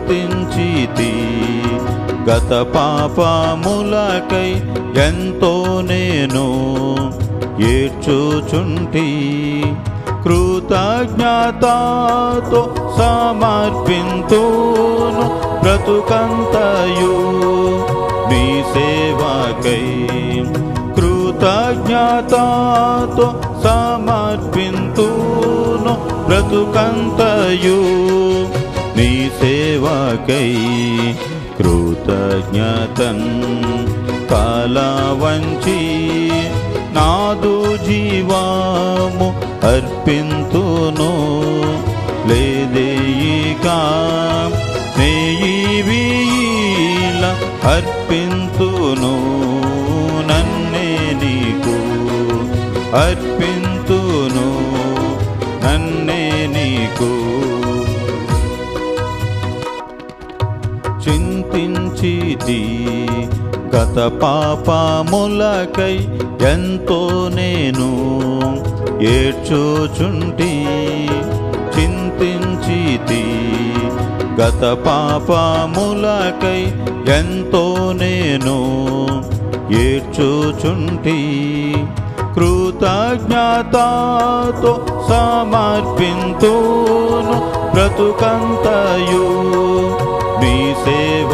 చింతించితి గత పాపములకై ఎంతో నేను ఏడ్చుచుంటి కృతజ్ఞతతో సమర్పింతును బ్రతుకంతయు నీ సేవకై కృతజ్ఞతతో సమర్పింతును బ్రతుకంతయు నీ సేవకై కృతజ్ఞతన్ కాలవంచి నాదు జీవము అర్పింతును లేదేయిక నేయివీల అర్పింతును నన్నే నీకు అర్పింతును నన్నే నీకు చింతించితి గత పాపములకై ఎంతో నేను ఏడ్చుచుంటి చింతించితి గత పాపములకై ఎంతో నేను ఏడ్చుచుంటి కృతజ్ఞతతో సమర్పింతును బ్రతుకంతయు నీ సేవ